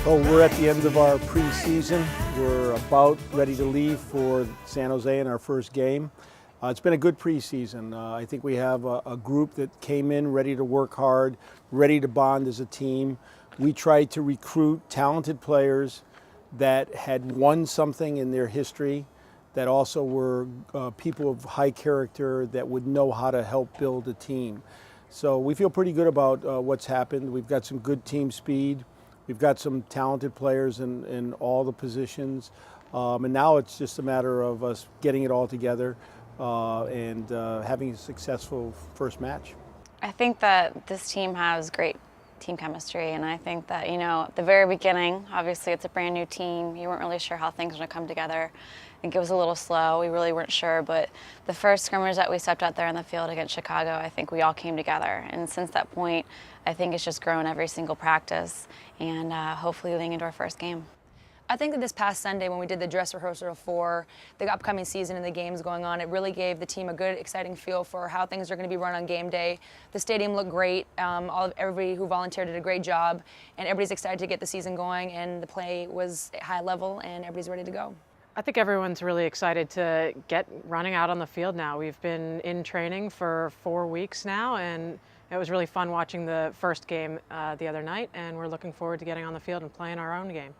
Well, we're at the end of our preseason. We're about ready to leave for San Jose in our first game. It's been a good preseason. I think we have a group that came in ready to work hard, ready to bond as a team. We tried to recruit talented players that had won something in their history, that also were people of high character that would know how to help build a team. So we feel pretty good about what's happened. We've got some good team speed. We've got some talented players in all the positions. And now it's just a matter of us getting it all together and having a successful first match. I think that this team has great team chemistry, and I think that, at the very beginning, obviously it's a brand new team. You weren't really sure how things were going to come together. I think it was a little slow. We really weren't sure, but the first scrimmage that we stepped out there in the field against Chicago, I think we all came together. And since that point, I think it's just grown every single practice, and hopefully leading into our first game. I think that this past Sunday when we did the dress rehearsal for the upcoming season and the games going on, it really gave the team a good, exciting feel for how things are going to be run on game day. The stadium looked great. Everybody who volunteered did a great job, and everybody's excited to get the season going, and the play was at high level, and everybody's ready to go. I think everyone's really excited to get running out on the field now. We've been in training for 4 weeks now, and it was really fun watching the first game the other night, and we're looking forward to getting on the field and playing our own game.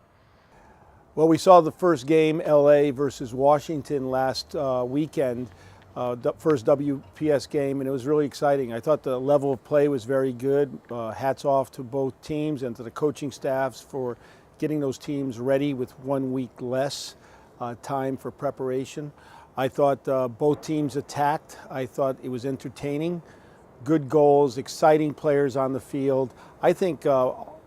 Well, we saw the first game, LA versus Washington, last weekend, first WPS game, and it was really exciting. I thought the level of play was very good. Hats off to both teams and to the coaching staffs for getting those teams ready with 1 week less time for preparation. I thought both teams attacked. I thought it was entertaining. Good goals, exciting players on the field. I think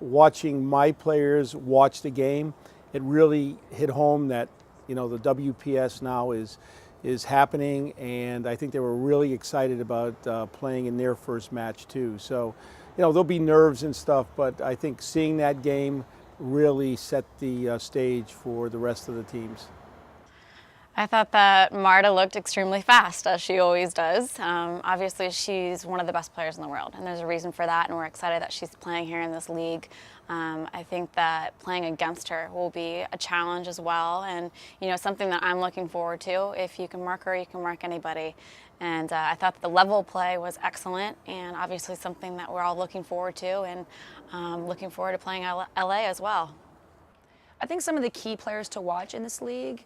watching my players watch the game, it really hit home that the WPS now is happening, and I think they were really excited about playing in their first match too. So, there'll be nerves and stuff, but I think seeing that game really set the stage for the rest of the teams. I thought that Marta looked extremely fast, as she always does. Obviously, she's one of the best players in the world, and there's a reason for that, and we're excited that she's playing here in this league. I think that playing against her will be a challenge as well, and something that I'm looking forward to. If you can mark her, you can mark anybody. And I thought that the level of play was excellent, and obviously something that we're all looking forward to, and looking forward to playing LA as well. I think some of the key players to watch in this league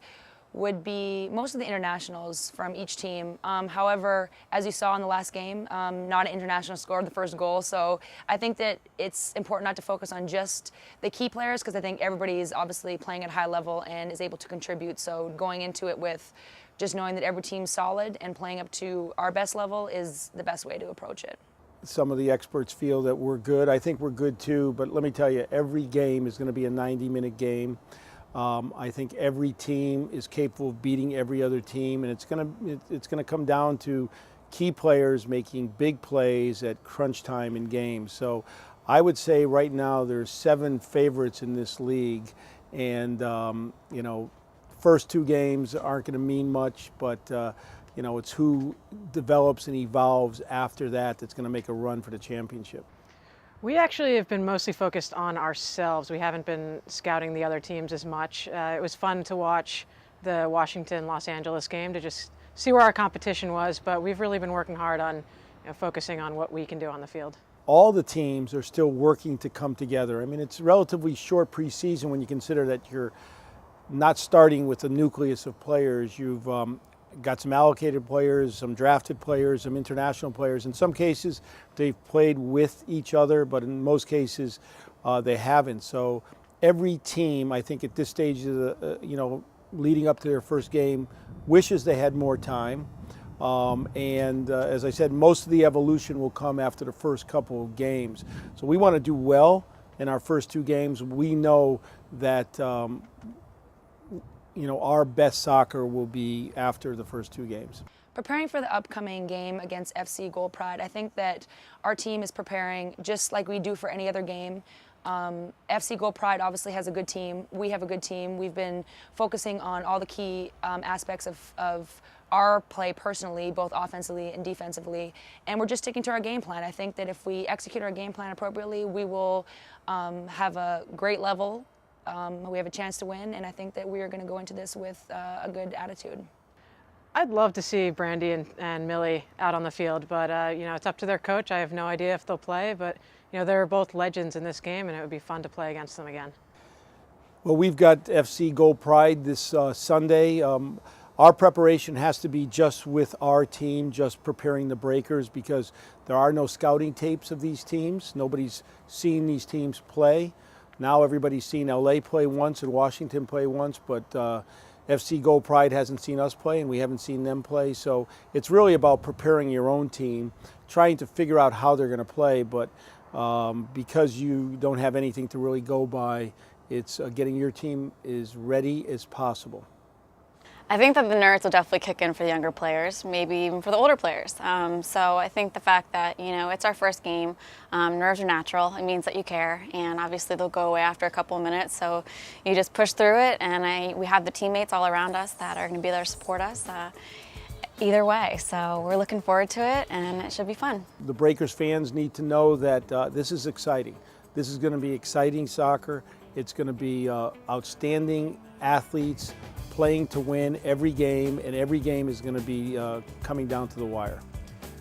would be most of the internationals from each team. However, as you saw in the last game, not an international scored the first goal. So I think that it's important not to focus on just the key players, because I think everybody is obviously playing at a high level and is able to contribute. So going into it with just knowing that every team's solid and playing up to our best level is the best way to approach it. Some of the experts feel that we're good. I think we're good too, but let me tell you, every game is going to be a 90-minute game. I think every team is capable of beating every other team, and it's going to come down to key players making big plays at crunch time in games. So I would say right now there's 7 favorites in this league, and first 2 games aren't going to mean much, but it's who develops and evolves after that that's going to make a run for the championship. We actually have been mostly focused on ourselves. We haven't been scouting the other teams as much. It was fun to watch the Washington-Los Angeles game to just see where our competition was, but we've really been working hard on focusing on what we can do on the field. All the teams are still working to come together. I mean, it's a relatively short preseason when you consider that you're not starting with a nucleus of players. You've got some allocated players, some drafted players, some international players. In some cases, they've played with each other, but in most cases, they haven't. So every team, I think at this stage of the, leading up to their first game, wishes they had more time. As I said, most of the evolution will come after the first couple of games. So we want to do well in our first 2 games. We know that our best soccer will be after the first 2 games. Preparing for the upcoming game against FC Gold Pride, I think that our team is preparing just like we do for any other game. FC Gold Pride obviously has a good team. We have a good team. We've been focusing on all the key aspects of our play personally, both offensively and defensively, and we're just sticking to our game plan. I think that if we execute our game plan appropriately, we will have a great level We have a chance to win, and I think that we are going to go into this with a good attitude. I'd love to see Brandy and Millie out on the field, but it's up to their coach. I have no idea if they'll play, but they're both legends in this game, and it would be fun to play against them again. Well, we've got FC Gold Pride this Sunday. Our preparation has to be just with our team, just preparing the Breakers, because there are no scouting tapes of these teams. Nobody's seen these teams play. Now everybody's seen LA play once and Washington play once, but FC Gold Pride hasn't seen us play and we haven't seen them play. So it's really about preparing your own team, trying to figure out how they're going to play, but because you don't have anything to really go by, it's getting your team as ready as possible. I think that the nerves will definitely kick in for the younger players, maybe even for the older players. So I think the fact that, it's our first game, nerves are natural. It means that you care, and obviously they'll go away after a couple of minutes. So you just push through it, and we have the teammates all around us that are going to be there to support us either way. So we're looking forward to it, and it should be fun. The Breakers fans need to know that this is exciting. This is going to be exciting soccer. It's going to be outstanding athletes playing to win every game, and every game is going to be coming down to the wire.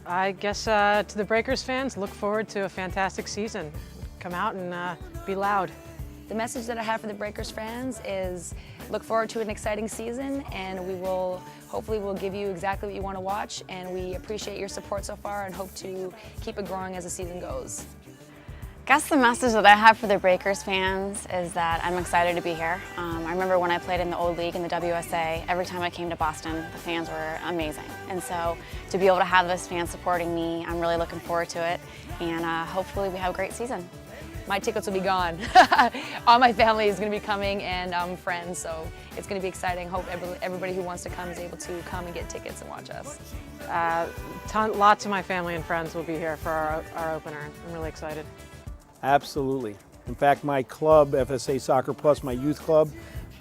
I guess to the Breakers fans, look forward to a fantastic season. Come out and be loud. The message that I have for the Breakers fans is look forward to an exciting season, and we will hopefully we'll give you exactly what you want to watch, and we appreciate your support so far and hope to keep it growing as the season goes. I guess the message that I have for the Breakers fans is that I'm excited to be here. I remember when I played in the old league in the WSA, every time I came to Boston, the fans were amazing. And so to be able to have those fans supporting me, I'm really looking forward to it. And hopefully we have a great season. My tickets will be gone. All my family is going to be coming, and friends, so it's going to be exciting. Hope everybody who wants to come is able to come and get tickets and watch us. Lots of my family and friends will be here for our opener. I'm really excited. Absolutely. In fact, my club, FSA Soccer Plus, my youth club,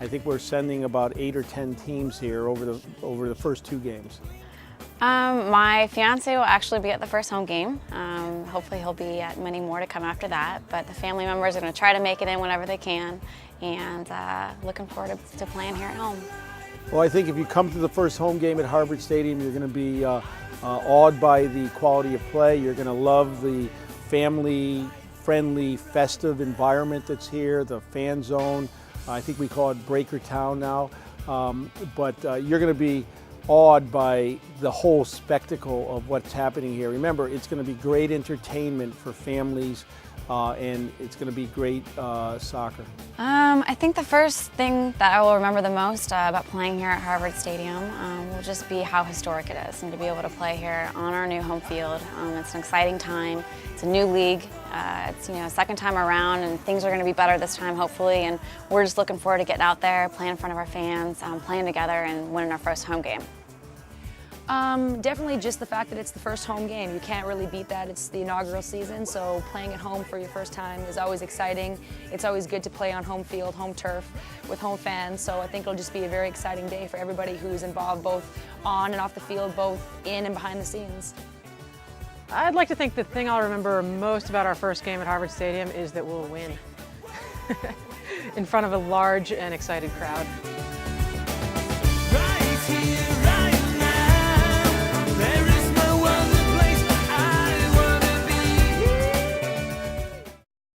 I think we're sending about 8 or 10 teams here over the first 2 games. My fiance will actually be at the first home game. Hopefully he'll be at many more to come after that, but the family members are going to try to make it in whenever they can, and looking forward to playing here at home. Well, I think if you come to the first home game at Harvard Stadium, you're going to be awed by the quality of play. You're going to love the family-friendly, festive environment that's here, the fan zone. I think we call it Breaker Town now. But you're going to be awed by the whole spectacle of what's happening here. Remember, it's going to be great entertainment for families, and it's going to be great soccer. I think the first thing that I will remember the most about playing here at Harvard Stadium will just be how historic it is, and to be able to play here on our new home field. It's an exciting time. It's a new league. It's second time around, and things are going to be better this time, hopefully. And we're just looking forward to getting out there, playing in front of our fans, playing together, and winning our first home game. Definitely just the fact that it's the first home game. You can't really beat that. It's the inaugural season, so playing at home for your first time is always exciting. It's always good to play on home field, home turf, with home fans, so I think it'll just be a very exciting day for everybody who's involved both on and off the field, both in and behind the scenes. I'd like to think the thing I'll remember most about our first game at Harvard Stadium is that we'll win in front of a large and excited crowd.